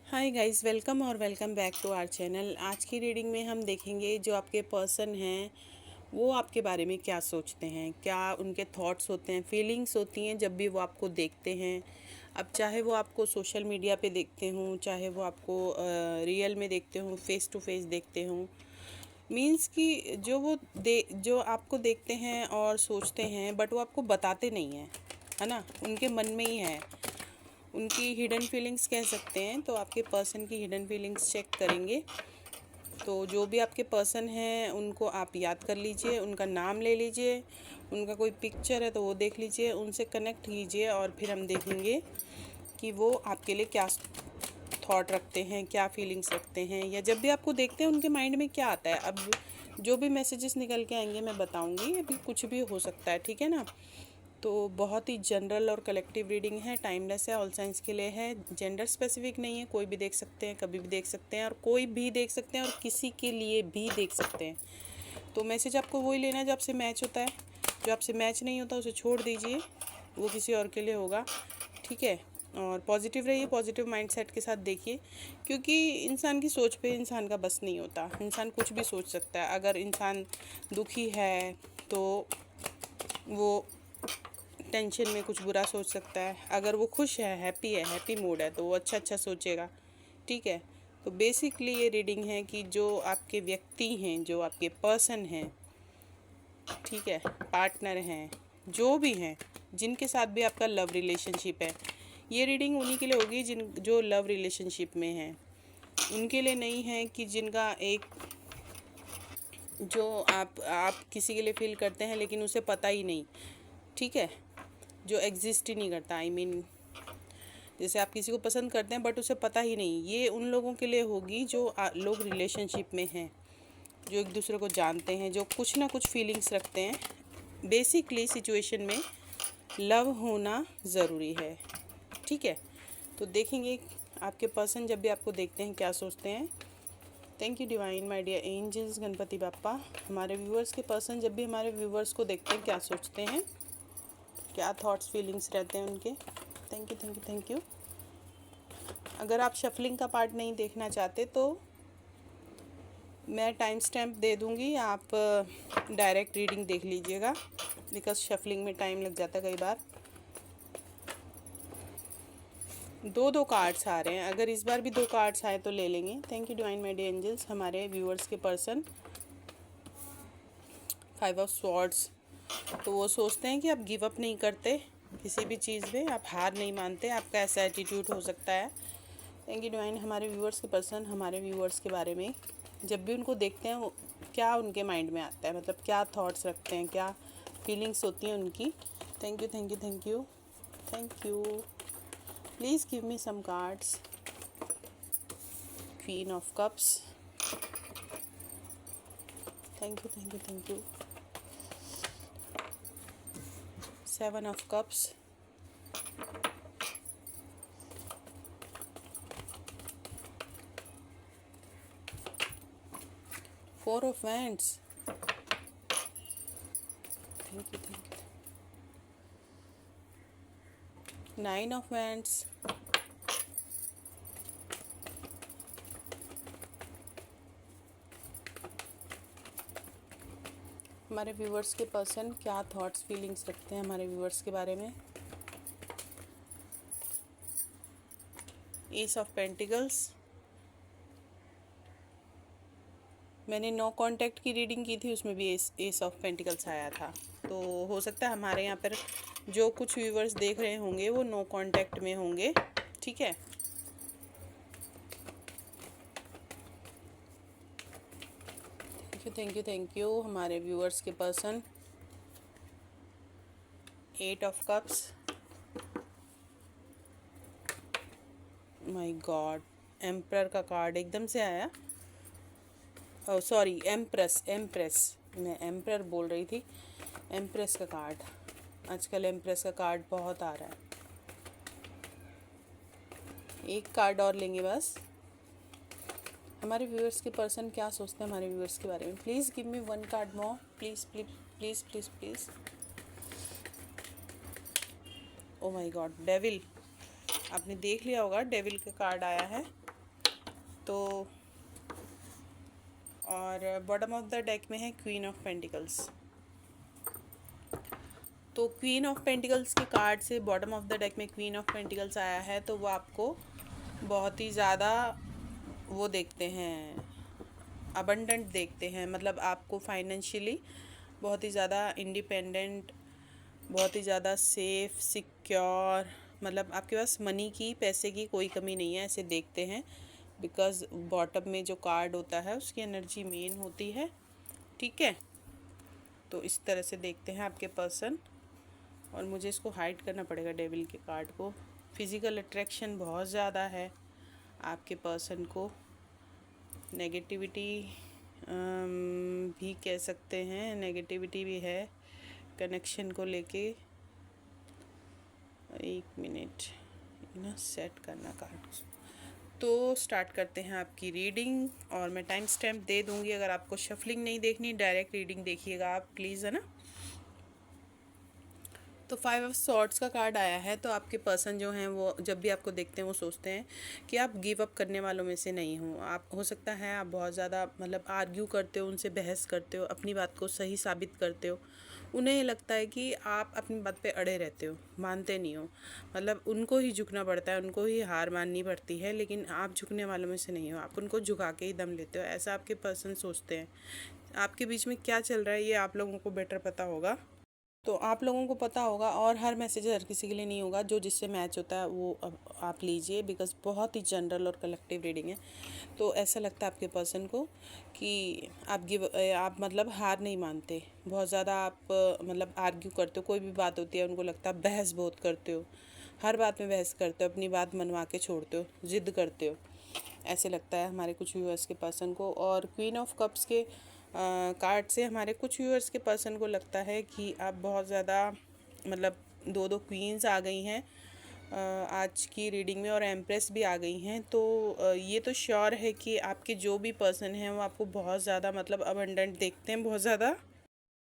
हाय guys, welcome और welcome back to our channel. आज की रीडिंग में हम देखेंगे जो आपके पर्सन हैं वो आपके बारे में क्या सोचते हैं, क्या उनके थॉट्स होते हैं, फीलिंग्स होती हैं जब भी वो आपको देखते हैं। अब चाहे वो आपको सोशल मीडिया पे देखते हों, चाहे वो आपको रियल में देखते हों, फेस टू फेस देखते हों, मीन्स कि जो आपको देखते हैं और सोचते हैं बट वो आपको बताते नहीं हैं, है ना, उनके मन में ही है। उनकी हिडन फीलिंग्स कह सकते हैं। तो आपके पर्सन की हिडन फीलिंग्स चेक करेंगे। तो जो भी आपके पर्सन हैं उनको आप याद कर लीजिए, उनका नाम ले लीजिए, उनका कोई पिक्चर है तो वो देख लीजिए, उनसे कनेक्ट कीजिए और फिर हम देखेंगे कि वो आपके लिए क्या थॉट रखते हैं, क्या फीलिंग्स रखते हैं, या जब भी आपको देखते हैं उनके माइंड में क्या आता है। अब जो भी मैसेजेस निकल के आएंगे मैं बताऊंगी, अभी कुछ भी हो सकता है, ठीक है ना। तो बहुत ही जनरल और कलेक्टिव रीडिंग है, टाइमलेस है, ऑल साइंस के लिए है, जेंडर स्पेसिफिक नहीं है, कोई भी देख सकते हैं, कभी भी देख सकते हैं, और कोई भी देख सकते हैं और किसी के लिए भी देख सकते हैं। तो मैसेज आपको वही लेना है जो आपसे मैच होता है, जो आपसे मैच नहीं होता उसे छोड़ दीजिए, वो किसी और के लिए होगा, ठीक है। और पॉजिटिव रहिए, पॉजिटिव माइंडसेट के साथ देखिए, क्योंकि इंसान की सोच पे इंसान का बस नहीं होता। इंसान कुछ भी सोच सकता है। अगर इंसान दुखी है तो वो टेंशन में कुछ बुरा सोच सकता है, अगर वो खुश है, हैप्पी मूड है, तो वो अच्छा सोचेगा, ठीक है। तो बेसिकली ये रीडिंग है कि जो आपके व्यक्ति हैं, जो आपके पर्सन हैं, ठीक है, पार्टनर हैं, जो भी हैं, जिनके साथ भी आपका लव रिलेशनशिप है, ये रीडिंग उन्हीं के लिए होगी जो लव रिलेशनशिप में हैं। उनके लिए नहीं है कि जिनका एक जो आप किसी के लिए फील करते हैं लेकिन उसे पता ही नहीं, ठीक है, जो एग्जिस्ट ही नहीं करता। आई मीन जैसे आप किसी को पसंद करते हैं बट उसे पता ही नहीं, ये उन लोगों के लिए होगी जो लोग रिलेशनशिप में हैं, जो एक दूसरे को जानते हैं, जो कुछ ना कुछ फीलिंग्स रखते हैं। बेसिकली सिचुएशन में लव होना ज़रूरी है, ठीक है। तो देखेंगे आपके पर्सन जब भी आपको देखते हैं क्या सोचते हैं। Thank you divine, my dear angels, Ganpati Bappa. हमारे व्यूअर्स के पर्सन जब भी हमारे व्यूअर्स को देखते हैं क्या सोचते हैं, क्या थॉट्स फीलिंग्स रहते हैं उनके। Thank you, thank you, thank you. अगर आप शफलिंग का पार्ट नहीं देखना चाहते तो मैं टाइम स्टैम्प दे दूँगी, आप डायरेक्ट रीडिंग देख लीजिएगा, बिकॉज शफलिंग में टाइम लग जाता है कई बार। दो कार्ड्स आ रहे हैं, अगर इस बार भी 2 कार्ड्स आए तो ले लेंगे। Thank you divine my dear angels. हमारे व्यूअर्स के पर्सन 5 ऑफ स्वॉर्ड्स, तो वो सोचते हैं कि आप गिव अप नहीं करते किसी भी चीज़ में, आप हार नहीं मानते, आपका ऐसा एटीट्यूड हो सकता है। Thank you divine. हमारे व्यूअर्स के पर्सन हमारे व्यूअर्स के बारे में जब भी उनको देखते हैं क्या उनके माइंड में आता है, मतलब क्या थॉट्स रखते हैं, क्या फीलिंग्स होती हैं उनकी। Thank you, thank you, thank you, thank you. Please give me some cards. Queen of cups, thank you, thank you, thank you. 7 of cups, 4 of wands, thank you, thank you. 9 of wands, हमारे viewers के person क्या thoughts feelings रखते हैं हमारे viewers के बारे में। Ace of pentacles, मैंने नो कांटेक्ट की रीडिंग की थी, उसमें भी एस ऑफ पेंटिकल्स आया था। तो हो सकता है हमारे यहाँ पर जो कुछ व्यूवर्स देख रहे होंगे वो नो कांटेक्ट में होंगे, ठीक है। Thank you, thank you, thank you. हमारे व्यूवर्स के person 8 of cups, my God, emperor का कार्ड एकदम से आया। ओह सॉरी, एम्प्रेस, मैं एम्परर बोल रही थी, एम्प्रेस का कार्ड। आजकल एम्प्रेस का कार्ड बहुत आ रहा है। एक कार्ड और लेंगे बस। हमारे व्यूअर्स के पर्सन क्या सोचते हैं हमारे व्यूअर्स के बारे में। Please give me 1 card more, please please please please please. Oh my God, devil, आपने देख लिया होगा डेविल का कार्ड आया है। तो और बॉटम ऑफ द डेक में है क्वीन ऑफ पेंटिकल्स। तो क्वीन ऑफ पेंटिकल्स के कार्ड से बॉटम ऑफ द डेक में क्वीन ऑफ पेंटिकल्स आया है, तो वो आपको बहुत ही ज़्यादा वो देखते हैं, अबंडेंट देखते हैं, मतलब आपको फाइनेंशियली बहुत ही ज़्यादा इंडिपेंडेंट, बहुत ही ज़्यादा सेफ सिक्योर, मतलब आपके पास मनी की, पैसे की कोई कमी नहीं है, ऐसे देखते हैं। बिकॉज़ बॉटम में जो कार्ड होता है उसकी एनर्जी मेन होती है, ठीक है। तो इस तरह से देखते हैं आपके पर्सन। और मुझे इसको हाइड करना पड़ेगा डेविल के कार्ड को। फिज़िकल अट्रैक्शन बहुत ज़्यादा है आपके पर्सन को, नेगेटिविटी भी कह सकते हैं, नेगेटिविटी भी है कनेक्शन को लेके। एक मिनट ना सेट करना कार्ड। तो स्टार्ट करते हैं आपकी रीडिंग, और मैं टाइम स्टैम्प दे दूँगी। अगर आपको शफलिंग नहीं देखनी, डायरेक्ट रीडिंग देखिएगा आप प्लीज़, है ना। तो 5 ऑफ सॉर्ड्स का कार्ड आया है। तो आपके पर्सन जो हैं वो जब भी आपको देखते हैं वो सोचते हैं कि आप गिव अप करने वालों में से नहीं हो। आप हो सकता है आप बहुत ज़्यादा मतलब आर्ग्यू करते हो, उनसे बहस करते हो, अपनी बात को सही साबित करते हो। उन्हें लगता है कि आप अपनी बात पे अड़े रहते हो, मानते नहीं हो, मतलब उनको ही झुकना पड़ता है, उनको ही हार माननी पड़ती है, लेकिन आप झुकने वालों में से नहीं हो, आप उनको झुका के ही दम लेते हो। ऐसा आपके पर्सन सोचते हैं। आपके बीच में क्या चल रहा है ये आप लोगों को बेटर पता होगा, तो आप लोगों को पता होगा। और हर मैसेज हर किसी के लिए नहीं होगा, जो जिससे मैच होता है वो अब आप लीजिए, बिकॉज़ बहुत ही जनरल और कलेक्टिव रीडिंग है। तो ऐसा लगता है आपके पर्सन को कि आप मतलब हार नहीं मानते, बहुत ज़्यादा आप मतलब आर्ग्यू करते हो, कोई भी बात होती है उनको लगता है बहस बहुत करते हो, हर बात में बहस करते हो, अपनी बात मनवा के छोड़ते हो, ज़िद करते हो, ऐसे लगता है हमारे कुछ व्यूअर्स के पर्सन को। और क्वीन ऑफ कप्स के कार्ड से हमारे कुछ व्यूअर्स के पर्सन को लगता है कि आप बहुत ज़्यादा मतलब दो क्वींस आ गई हैं आज की रीडिंग में, और एम्प्रेस भी आ गई हैं। तो ये तो श्योर है कि आपके जो भी पर्सन हैं वो आपको बहुत ज़्यादा मतलब अबंडेंट देखते हैं, बहुत ज़्यादा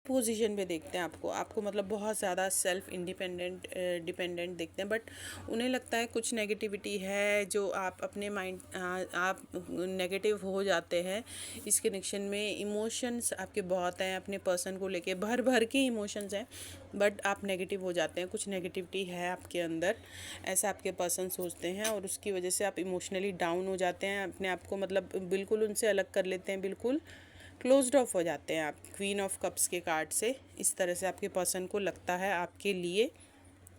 पोजीशन पे देखते हैं आपको मतलब बहुत ज़्यादा सेल्फ इंडिपेंडेंट डिपेंडेंट देखते हैं। बट उन्हें लगता है कुछ नेगेटिविटी है जो आप अपने माइंड आप नेगेटिव हो जाते हैं इस कनेक्शन में। इमोशंस आपके बहुत हैं अपने पर्सन को लेके, भर भर के इमोशंस हैं, बट आप नेगेटिव हो जाते हैं, कुछ नेगेटिविटी है आपके अंदर, ऐसा आपके पर्सन सोचते हैं। और उसकी वजह से आप इमोशनली डाउन हो जाते हैं, अपने आप को मतलब बिल्कुल उनसे अलग कर लेते हैं, बिल्कुल क्लोज्ड ऑफ हो जाते हैं आप क्वीन ऑफ कप्स के कार्ड से। इस तरह से आपके पर्सन को लगता है आपके लिए,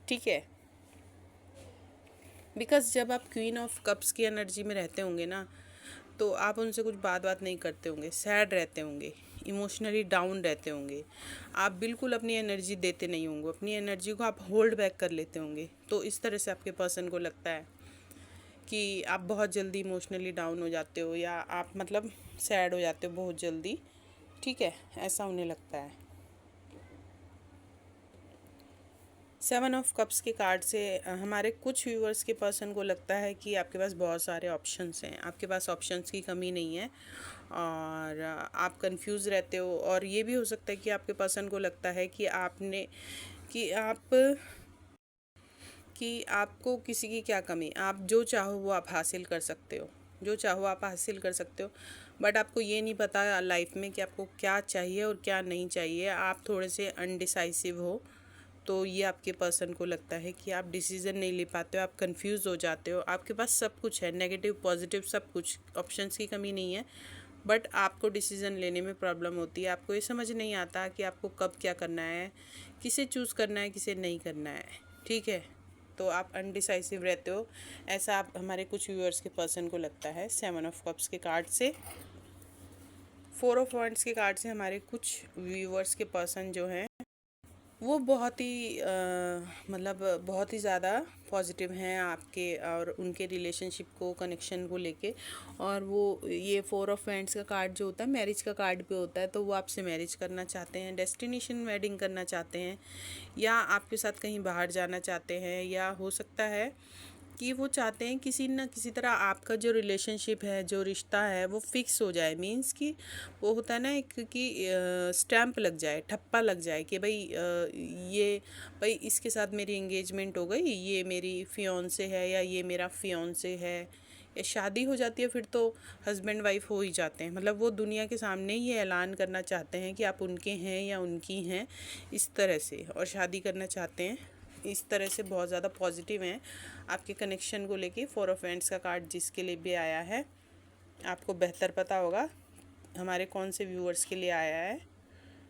ठीक है। बिकॉज़ जब आप क्वीन ऑफ कप्स की एनर्जी में रहते होंगे ना, तो आप उनसे कुछ बात नहीं करते होंगे, सैड रहते होंगे, इमोशनली डाउन रहते होंगे, आप बिल्कुल अपनी एनर्जी देते नहीं होंगे, अपनी एनर्जी को आप होल्ड बैक कर लेते होंगे। तो इस तरह से आपके पर्सन को लगता है कि आप बहुत जल्दी इमोशनली डाउन हो जाते हो, या आप मतलब सैड हो जाते हो बहुत जल्दी, ठीक है, ऐसा उन्हें लगता है। 7 ऑफ कप्स के कार्ड से हमारे कुछ व्यूअर्स के पर्सन को लगता है कि आपके पास बहुत सारे ऑप्शंस हैं, आपके पास ऑप्शंस की कमी नहीं है, और आप कंफ्यूज रहते हो। और ये भी हो सकता है कि आपके पर्सन को लगता है कि आपको किसी की क्या कमी, आप जो चाहो वो आप हासिल कर सकते हो, जो चाहो आप हासिल कर सकते हो। बट आपको ये नहीं पता लाइफ में कि आपको क्या चाहिए और क्या नहीं चाहिए, आप थोड़े से अनडिसाइसिव हो। तो ये आपके पर्सन को लगता है कि आप डिसीज़न नहीं ले पाते हो, आप कंफ्यूज हो जाते हो। आपके पास सब कुछ है, नेगेटिव पॉजिटिव सब कुछ, ऑप्शंस की कमी नहीं है, बट आपको डिसीज़न लेने में प्रॉब्लम होती है। आपको ये समझ नहीं आता कि आपको कब क्या करना है, किसे चूज़ करना है, किसे नहीं करना है, ठीक है। तो आप अनडिसाइसिव रहते हो, ऐसा आप हमारे कुछ व्यूअर्स के पर्सन को लगता है 7 ऑफ कप्स के कार्ड से। 4 ऑफ वांड्स के कार्ड से हमारे कुछ व्यूअर्स के पर्सन जो हैं वो बहुत ही मतलब बहुत ही ज़्यादा पॉजिटिव हैं आपके और उनके रिलेशनशिप को, कनेक्शन को लेके। और वो ये 4 ऑफ वांड्स का कार्ड जो होता है मैरिज का कार्ड पे होता है, तो वो आपसे मैरिज करना चाहते हैं, डेस्टिनेशन वेडिंग करना चाहते हैं, या आपके साथ कहीं बाहर जाना चाहते हैं, या हो सकता है कि वो चाहते हैं किसी न किसी तरह आपका जो रिलेशनशिप है, जो रिश्ता है वो फिक्स हो जाए। मींस कि वो होता है ना एक कि स्टैम्प लग जाए, ठप्पा लग जाए कि भाई इसके साथ मेरी एंगेजमेंट हो गई, ये मेरी फियोंसे है या ये मेरा फियोंसे है, या शादी हो जाती है फिर तो हस्बैंड वाइफ हो ही जाते हैं। मतलब वो दुनिया के सामने ही ये ऐलान करना चाहते हैं कि आप उनके हैं या उनकी हैं, इस तरह से, और शादी करना चाहते हैं। इस तरह से बहुत ज़्यादा पॉजिटिव हैं आपके कनेक्शन को लेके। 4 ऑफ हैंड्स का कार्ड जिसके लिए भी आया है, आपको बेहतर पता होगा हमारे कौन से व्यूअर्स के लिए आया है।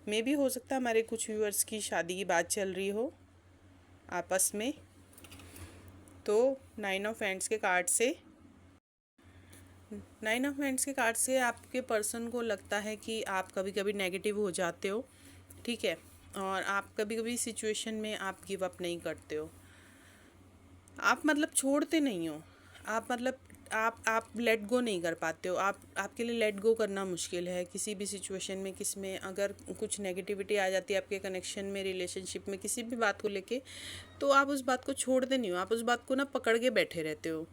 मे भी हो सकता है हमारे कुछ व्यूअर्स की शादी की बात चल रही हो आपस में। तो 9 ऑफ हैंड्स के कार्ड से 9 ऑफ हैंड्स के कार्ड से आपके पर्सन को लगता है कि आप कभी कभी नेगेटिव हो जाते हो, ठीक है, और आप कभी कभी सिचुएशन में आप गिव अप नहीं करते हो। आप मतलब छोड़ते नहीं हो, आप मतलब आप लेट गो नहीं कर पाते हो। आपके लिए लेट गो करना मुश्किल है किसी भी सिचुएशन में। किस में अगर कुछ नेगेटिविटी आ जाती है आपके कनेक्शन में, रिलेशनशिप में, किसी भी बात को लेके, तो आप उस बात को छोड़ते नहीं हो। आप उस बात को ना पकड़ के बैठे रहते हो।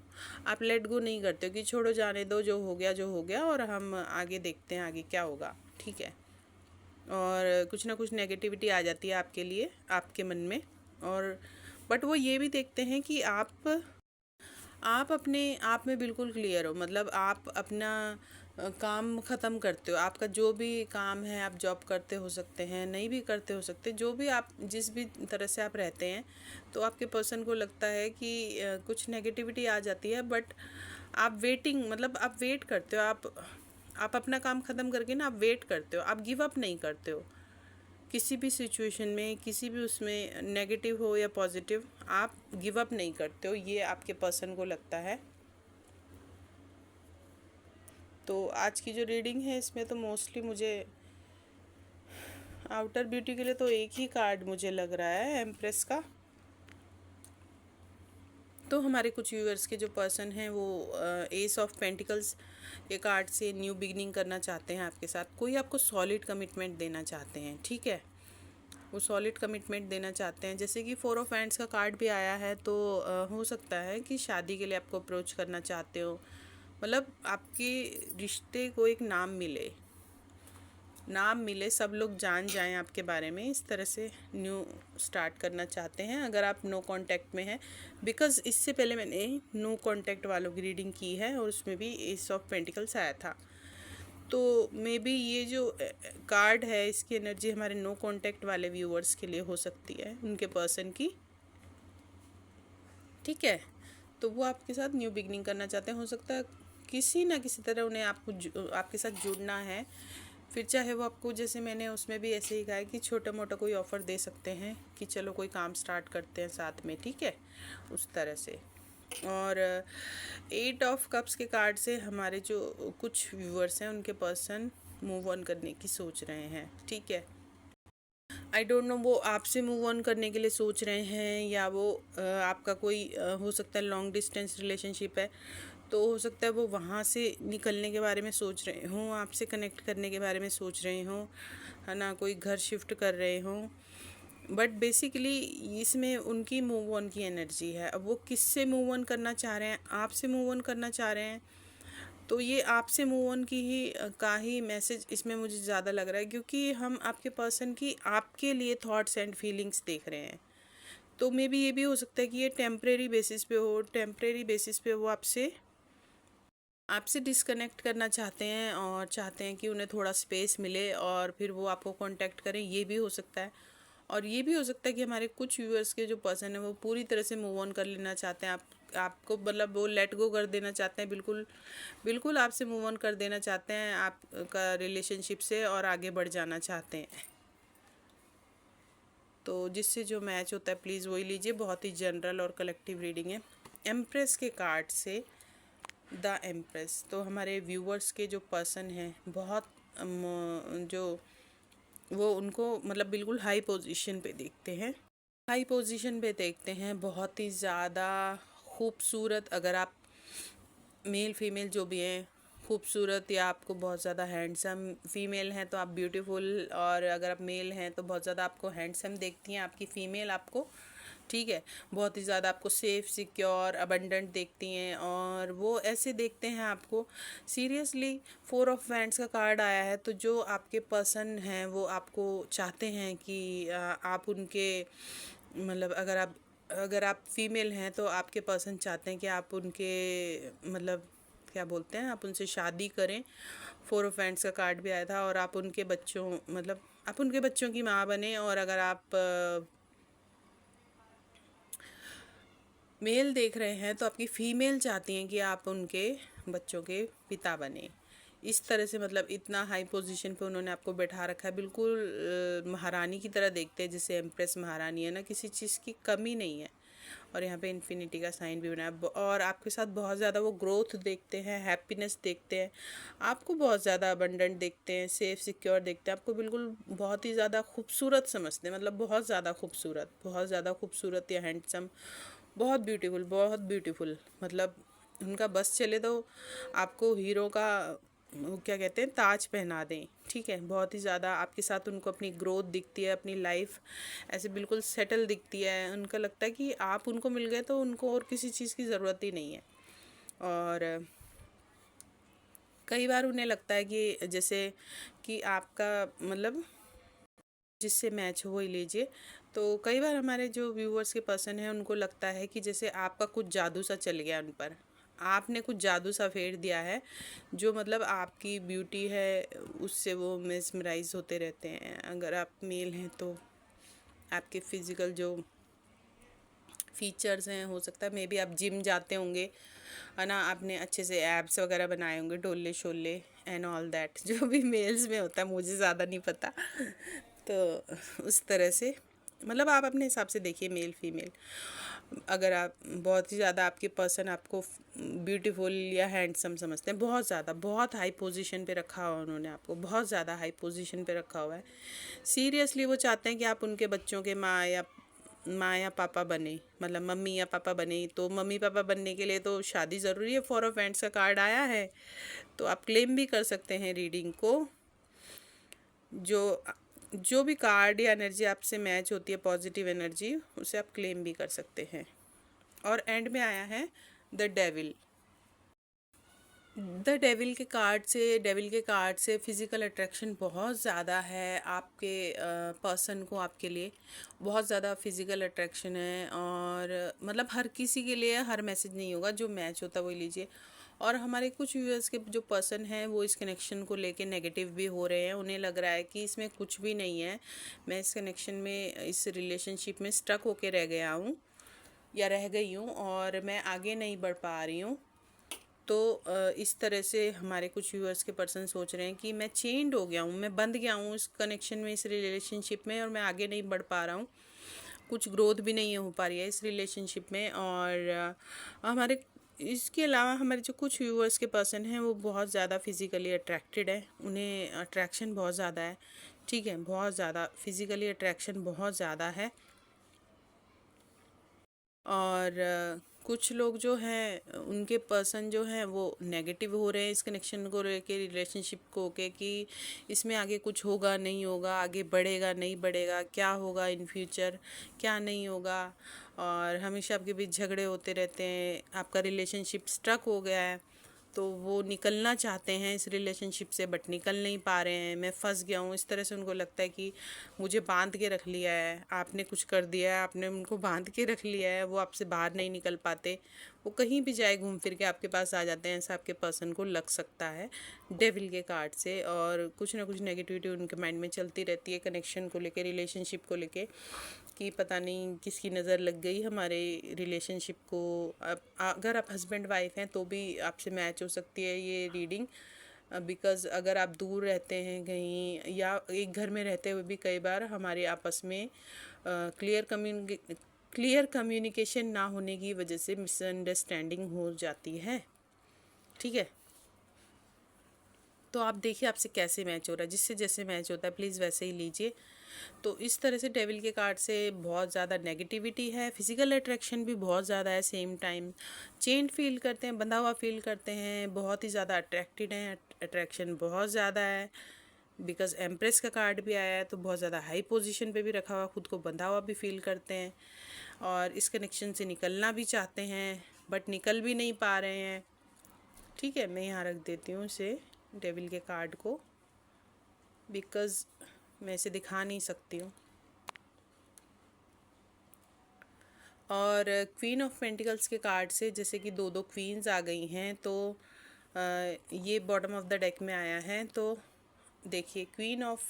आप लेट गो नहीं करते हो कि छोड़ो जाने दो, जो हो गया और हम आगे देखते हैं आगे क्या होगा, ठीक है। और कुछ ना कुछ नेगेटिविटी आ जाती है आपके लिए, आपके मन में। और बट वो ये भी देखते हैं कि आप अपने आप में बिल्कुल क्लियर हो। मतलब आप अपना काम ख़त्म करते हो। आपका जो भी काम है, आप जॉब करते हो सकते हैं, नहीं भी करते हो सकते, जो भी आप जिस भी तरह से आप रहते हैं, तो आपके पर्सन को लगता है कि कुछ नेगेटिविटी आ जाती है, बट आप वेटिंग, मतलब आप वेट करते हो। आप अपना काम ख़त्म करके ना आप वेट करते हो, आप गिव अप नहीं करते हो किसी भी सिचुएशन में, किसी भी उसमें, नेगेटिव हो या पॉजिटिव, आप गिव अप नहीं करते हो, ये आपके पर्सन को लगता है। तो आज की जो रीडिंग है इसमें तो मोस्टली मुझे आउटर ब्यूटी के लिए तो एक ही कार्ड मुझे लग रहा है, एम्प्रेस का। तो हमारे कुछ व्यूअर्स के जो पर्सन हैं वो एस ऑफ पेंटिकल्स के कार्ड से न्यू बिगिनिंग करना चाहते हैं आपके साथ। कोई आपको सॉलिड कमिटमेंट देना चाहते हैं, ठीक है, वो सॉलिड कमिटमेंट देना चाहते हैं। जैसे कि 4 ऑफ हैंड्स का कार्ड भी आया है, तो हो सकता है कि शादी के लिए आपको अप्रोच करना चाहते हो। मतलब आपके रिश्ते को एक नाम मिले, सब लोग जान जाएं आपके बारे में, इस तरह से न्यू स्टार्ट करना चाहते हैं। अगर आप नो कांटेक्ट में हैं, बिकॉज़ इससे पहले मैंने नो कांटेक्ट वालों की रीडिंग की है और उसमें भी एस ऑफ पेंटिकल्स आया था। तो मे बी ये जो कार्ड है, इसकी एनर्जी हमारे नो कांटेक्ट वाले व्यूअर्स के लिए हो सकती है, उनके पर्सन की, ठीक है। तो वो आपके साथ न्यू बिगनिंग करना चाहते हैं। हो सकता है किसी ना किसी तरह उन्हें आपके साथ जुड़ना है। फिर चाहे वो आपको, जैसे मैंने उसमें भी ऐसे ही कहा है कि छोटा मोटा कोई ऑफ़र दे सकते हैं कि चलो कोई काम स्टार्ट करते हैं साथ में, ठीक है, उस तरह से। और 8 ऑफ कप्स के कार्ड से हमारे जो कुछ व्यूअर्स हैं उनके पर्सन मूव ऑन करने की सोच रहे हैं, ठीक है। आई डोंट नो वो आपसे मूव ऑन करने के लिए सोच रहे हैं या वो आपका कोई हो सकता है लॉन्ग डिस्टेंस रिलेशनशिप है, तो हो सकता है वो वहाँ से निकलने के बारे में सोच रहे हों, आपसे कनेक्ट करने के बारे में सोच रहे हों, है ना, कोई घर शिफ्ट कर रहे हों। बट बेसिकली इसमें उनकी मूव ऑन की एनर्जी है। अब वो किससे मूव ऑन करना चाह रहे हैं, आपसे मूव ऑन करना चाह रहे हैं, तो ये आपसे मूव ऑन की ही का ही मैसेज इसमें मुझे ज़्यादा लग रहा है, क्योंकि हम आपके पर्सन की आपके लिए थॉट्स एंड फीलिंग्स देख रहे हैं। तो मे बी ये भी हो सकता है कि ये टेम्परेरी बेसिस पे हो, टेम्परेरी बेसिस पे वो आपसे डिस्कनेक्ट करना चाहते हैं और चाहते हैं कि उन्हें थोड़ा स्पेस मिले और फिर वो आपको कांटेक्ट करें, ये भी हो सकता है। और ये भी हो सकता है कि हमारे कुछ व्यूअर्स के जो पर्सन है वो पूरी तरह से मूव ऑन कर लेना चाहते हैं, आपको मतलब वो लेट गो कर देना चाहते हैं, बिल्कुल आपसे मूव ऑन कर देना चाहते हैं आपका रिलेशनशिप से, और आगे बढ़ जाना चाहते हैं। तो जिससे जो मैच होता है प्लीज़ वही लीजिए। बहुत ही जनरल और कलेक्टिव रीडिंग है। एम्प्रेस के कार्ड से द एम्प्रेस, तो हमारे व्यूअर्स के जो पर्सन हैं बहुत जो वो उनको मतलब बिल्कुल हाई पोजीशन पे देखते हैं, बहुत ही ज़्यादा खूबसूरत। अगर आप मेल फीमेल जो भी हैं खूबसूरत, या आपको बहुत ज़्यादा हैंडसम फीमेल हैं तो आप ब्यूटीफुल, और अगर आप मेल हैं तो बहुत ज़्यादा आपको हैंडसम देखती हैं आपकी फ़ीमेल आपको, ठीक है। बहुत ही ज़्यादा आपको सेफ़, सिक्योर, अबंडेंट देखती हैं, और वो ऐसे देखते हैं आपको सीरियसली। 4 ऑफ वैंड्स का कार्ड आया है, तो जो आपके पर्सन हैं वो आपको चाहते हैं कि आप उनके, मतलब अगर आप फीमेल हैं तो आपके पर्सन चाहते हैं कि आप उनके मतलब क्या बोलते हैं, आप उनसे शादी करें। 4 ऑफ हैंड्स का कार्ड भी आया था, और आप उनके बच्चों, मतलब आप उनके बच्चों की माँ बने। और अगर आप मेल देख रहे हैं तो आपकी फ़ीमेल चाहती हैं कि आप उनके बच्चों के पिता बने। इस तरह से मतलब इतना हाई पोजीशन पे उन्होंने आपको बैठा रखा है, बिल्कुल महारानी की तरह देखते हैं, जिसे एम्प्रेस महारानी है ना, किसी चीज़ की कमी नहीं है। और यहाँ पे इन्फिनिटी का साइन भी बना है, और आपके साथ बहुत ज़्यादा वो ग्रोथ देखते हैं, हैप्पीनेस देखते हैं, आपको बहुत ज़्यादा अबंडेंट देखते हैं, सेफ सिक्योर देखते हैं, आपको बिल्कुल बहुत ही ज़्यादा खूबसूरत समझते हैं, मतलब बहुत ज़्यादा खूबसूरत, बहुत ज़्यादा खूबसूरत या हैंडसम, बहुत ब्यूटीफुल, बहुत ब्यूटीफुल। मतलब उनका बस चले तो आपको हीरो का वो क्या कहते हैं, ताज पहना दें। ठीक है, बहुत ही ज़्यादा आपके साथ उनको अपनी ग्रोथ दिखती है, अपनी लाइफ ऐसे बिल्कुल सेटल दिखती है। उनका लगता है कि आप उनको मिल गए तो उनको और किसी चीज़ की ज़रूरत ही नहीं है। और कई बार उन्हें लगता है कि जैसे कि आपका मतलब जिससे मैच हो ही लीजिए, तो कई बार हमारे जो व्यूअर्स के पर्सन हैं उनको लगता है कि जैसे आपका कुछ जादू सा चल गया उन पर, आपने कुछ जादू सा फेर दिया है, जो मतलब आपकी ब्यूटी है उससे वो मेस्मराइज होते रहते हैं। अगर आप मेल हैं तो आपके फिज़िकल जो फीचर्स हैं, हो सकता है मे बी आप जिम जाते होंगे, है ना, आपने अच्छे से एब्स वगैरह बनाए होंगे, डोले शोले एंड ऑल दैट, जो भी मेल्स में होता है, मुझे ज़्यादा नहीं पता। तो उस तरह से मतलब आप अपने हिसाब से देखिए, मेल फीमेल। अगर आप बहुत ही ज़्यादा आपके पर्सन आपको ब्यूटीफुल या हैंडसम समझते हैं, बहुत ज़्यादा, बहुत हाई पोजीशन पे रखा हुआ उन्होंने आपको, बहुत ज़्यादा हाई पोजीशन पे रखा हुआ है, सीरियसली वो चाहते हैं कि आप उनके बच्चों के माँ या पापा बने, मतलब मम्मी या पापा बने। तो मम्मी पापा बनने के लिए तो शादी ज़रूरी है। 4 ऑफ हैंड्स का कार्ड आया है, तो आप क्लेम भी कर सकते हैं रीडिंग को। जो जो भी कार्ड या एनर्जी आपसे मैच होती है, पॉजिटिव एनर्जी, उसे आप क्लेम भी कर सकते हैं। और एंड में आया है द डेविल। डेविल के कार्ड से फिज़िकल अट्रैक्शन बहुत ज़्यादा है आपके पर्सन को, आपके लिए बहुत ज़्यादा फिज़िकल अट्रैक्शन है। और मतलब हर किसी के लिए हर मैसेज नहीं होगा, जो मैच होता है वही लीजिए। और हमारे कुछ व्यूअर्स के जो पर्सन हैं वो इस कनेक्शन को लेके नेगेटिव भी हो रहे हैं, उन्हें लग रहा है कि इसमें कुछ भी नहीं है, मैं इस कनेक्शन में, इस रिलेशनशिप में स्टक होके रह गया हूँ या रह गई हूँ, और मैं आगे नहीं बढ़ पा रही हूँ। तो इस तरह से हमारे कुछ व्यूअर्स के पर्सन सोच रहे हैं कि मैं चेंड हो गया हूँ, मैं बंध गया हूँ इस कनेक्शन में, इस रिलेशनशिप में, और मैं आगे नहीं बढ़ पा रहा हूँ, कुछ ग्रोथ भी नहीं हो पा रही है इस रिलेशनशिप में। और हमारे इसके अलावा हमारे जो कुछ व्यूअर्स के पर्सन हैं वो बहुत ज़्यादा फिज़िकली अट्रैक्टेड है, उन्हें अट्रैक्शन बहुत ज़्यादा है। ठीक है, बहुत ज़्यादा फिज़िकली अट्रैक्शन बहुत ज़्यादा है। और कुछ लोग जो हैं उनके पर्सन जो हैं वो नेगेटिव हो रहे हैं इस कनेक्शन को लेके, रिलेशनशिप को के, कि इसमें आगे कुछ होगा नहीं होगा, आगे बढ़ेगा नहीं बढ़ेगा, क्या होगा इन फ्यूचर, क्या नहीं होगा। और हमेशा आपके बीच झगड़े होते रहते हैं, आपका रिलेशनशिप स्ट्रक हो गया है, तो वो निकलना चाहते हैं इस रिलेशनशिप से, बट निकल नहीं पा रहे हैं, मैं फंस गया हूँ, इस तरह से उनको लगता है कि मुझे बांध के रख लिया है, आपने कुछ कर दिया है, आपने उनको बांध के रख लिया है, वो आपसे बाहर नहीं निकल पाते, वो कहीं भी जाए घूम फिर के आपके पास आ जाते हैं, ऐसा आपके पर्सन को लग सकता है डेविल के कार्ड से। और कुछ ना कुछ नेगेटिविटी उनके माइंड में चलती रहती है कनेक्शन को लेके, रिलेशनशिप को लेके, कि पता नहीं किसकी नज़र लग गई हमारे रिलेशनशिप को। अब अगर आप हस्बैंड वाइफ हैं तो भी आपसे मैच हो सकती है ये रीडिंग, बिकॉज़ अगर आप दूर रहते हैं कहीं या एक घर में रहते हुए भी कई बार हमारे आपस में क्लियर कम्युनिकेशन ना होने की वजह से मिसअंडरस्टैंडिंग हो जाती है। ठीक है, तो आप देखिए आपसे कैसे मैच हो रहा है, जिससे जैसे मैच होता है प्लीज़ वैसे ही लीजिए। तो इस तरह से डेविल के कार्ड से बहुत ज़्यादा नेगेटिविटी है, फिजिकल अट्रैक्शन भी बहुत ज़्यादा है, सेम टाइम चेंज फील करते हैं, बंधा हुआ फील करते हैं, बहुत ही ज़्यादा अट्रैक्टेड हैं, अट्रैक्शन बहुत ज़्यादा है। बिकॉज एम्प्रेस का कार्ड भी आया है, तो बहुत ज़्यादा हाई पोजीशन पे भी रखा हुआ, खुद को बंधा हुआ भी फील करते हैं, और इस कनेक्शन से निकलना भी चाहते हैं बट निकल भी नहीं पा रहे हैं। ठीक है, मैं यहाँ रख देती हूँ इसे, डेविल के कार्ड को, बिकॉज़ मैं इसे दिखा नहीं सकती हूँ। और क्वीन ऑफ पेंटिकल्स के कार्ड से जैसे कि दो दो क्वींस आ गई हैं, तो ये बॉटम ऑफ द डेक में आया है। तो देखिए, क्वीन ऑफ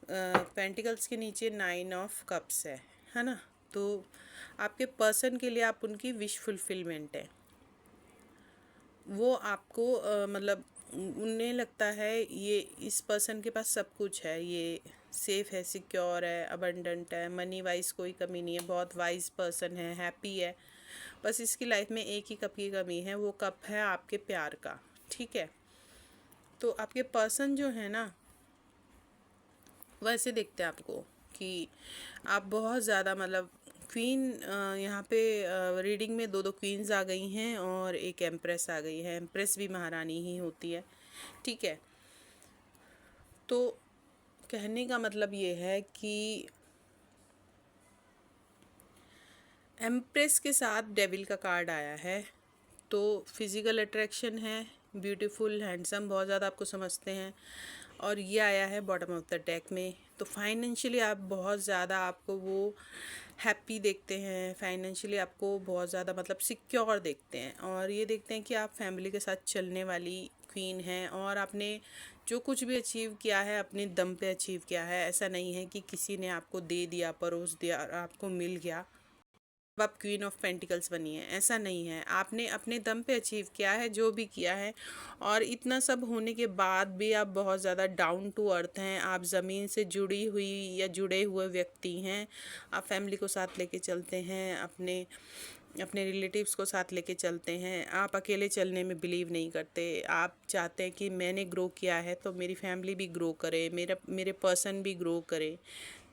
पेंटिकल्स के नीचे 9 ऑफ कप्स है ना। तो आपके पर्सन के लिए आप उनकी विश फुलफिलमेंट है। वो आपको मतलब उन्हें लगता है ये इस पर्सन के पास सब कुछ है, ये सेफ है, सिक्योर है, अबंडेंट है, मनी वाइज कोई कमी नहीं है, बहुत वाइज पर्सन है, हैप्पी है। बस इसकी लाइफ में एक ही कप की कमी है, वो कप है आपके प्यार का। ठीक है, तो आपके पर्सन जो है ना, वैसे देखते हैं आपको कि आप बहुत ज़्यादा मतलब क्वीन, यहाँ पे रीडिंग में 2 क्वींस आ गई हैं और एक एम्प्रेस आ गई है। एम्प्रेस भी महारानी ही होती है। ठीक है, तो कहने का मतलब ये है कि एम्प्रेस के साथ डेविल का कार्ड आया है। तो फिज़िकल अट्रैक्शन है, ब्यूटीफुल, हैंडसम, बहुत ज़्यादा आपको समझते हैं। और ये आया है बॉटम ऑफ द डेक में। तो फाइनेंशियली आप बहुत ज़्यादा, आपको वो हैप्पी देखते हैं, फाइनेंशियली आपको बहुत ज़्यादा मतलब सिक्योर देखते हैं। और ये देखते हैं कि आप फैमिली के साथ चलने वाली क्वीन हैं और आपने जो कुछ भी अचीव किया है अपने दम पे अचीव किया है। ऐसा नहीं है कि किसी ने आपको दे दिया, परोस दिया और आपको मिल गया, अब आप क्वीन ऑफ पेंटिकल्स बनी है। ऐसा नहीं है, आपने अपने दम पे अचीव किया है जो भी किया है। और इतना सब होने के बाद भी आप बहुत ज़्यादा डाउन टू अर्थ हैं, आप ज़मीन से जुड़ी हुई या जुड़े हुए व्यक्ति हैं। आप फैमिली को साथ लेके चलते हैं, अपने अपने रिलेटिव्स को साथ लेके चलते हैं। आप अकेले चलने में बिलीव नहीं करते। आप चाहते हैं कि मैंने ग्रो किया है तो मेरी फैमिली भी ग्रो करे, मेरे पर्सन भी ग्रो करे।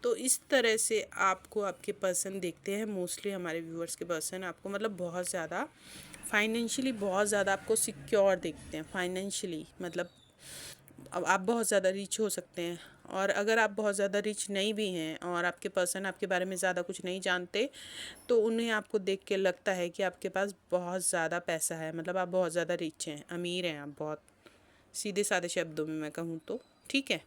तो इस तरह से आपको आपके पर्सन देखते हैं। मोस्टली हमारे व्यूअर्स के पर्सन आपको मतलब बहुत ज़्यादा फाइनेंशियली बहुत ज़्यादा आपको सिक्योर देखते हैं। फाइनेंशियली मतलब अब आप बहुत ज़्यादा रिच हो सकते हैं। और अगर आप बहुत ज़्यादा रिच नहीं भी हैं और आपके पर्सन आपके बारे में ज़्यादा कुछ नहीं जानते, तो उन्हें आपको देख के लगता है कि आपके पास बहुत ज़्यादा पैसा है, मतलब आप बहुत ज़्यादा रिच हैं, अमीर हैं आप बहुत, सीधे साधे शब्दों में मैं कहूँ तो। ठीक है,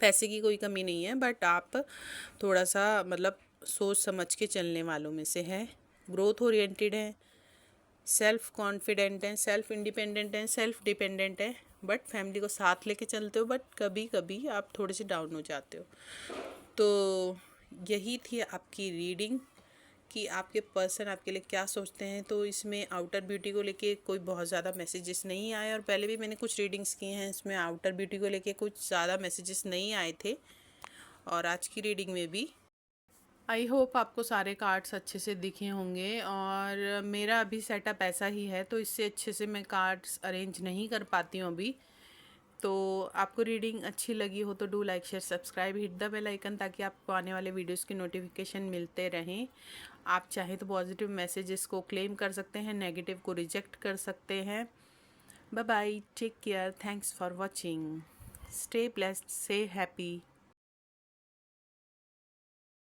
पैसे की कोई कमी नहीं है, बट आप थोड़ा सा मतलब सोच समझ के चलने वालों में से है। ग्रोथ ओरिएंटेड है, सेल्फ कॉन्फिडेंट है, सेल्फ इंडिपेंडेंट है, सेल्फ डिपेंडेंट है, बट फैमिली को साथ लेके चलते हो। बट कभी कभी आप थोड़े से डाउन हो जाते हो। तो यही थी आपकी रीडिंग कि आपके पर्सन आपके लिए क्या सोचते हैं। तो इसमें आउटर ब्यूटी को लेके कोई बहुत ज़्यादा मैसेजेस नहीं आए, और पहले भी मैंने कुछ रीडिंग्स की हैं, इसमें आउटर ब्यूटी को लेके कुछ ज़्यादा मैसेजेस नहीं आए थे। और आज की रीडिंग में भी आई होप आपको सारे कार्ड्स अच्छे से दिखे होंगे। और मेरा अभी सेटअप ऐसा ही है, तो इससे अच्छे से मैं कार्ड्स अरेंज नहीं कर पाती हूँ अभी। तो आपको रीडिंग अच्छी लगी हो तो do like share subscribe, hit the bell icon, ताकि आपको आने वाले वीडियोस की नोटिफिकेशन मिलते रहें। आप चाहे तो पॉजिटिव मैसेजेस को क्लेम कर सकते हैं, नेगेटिव को रिजेक्ट कर सकते हैं। Bye bye, take care, thanks for watching, stay blessed, stay happy.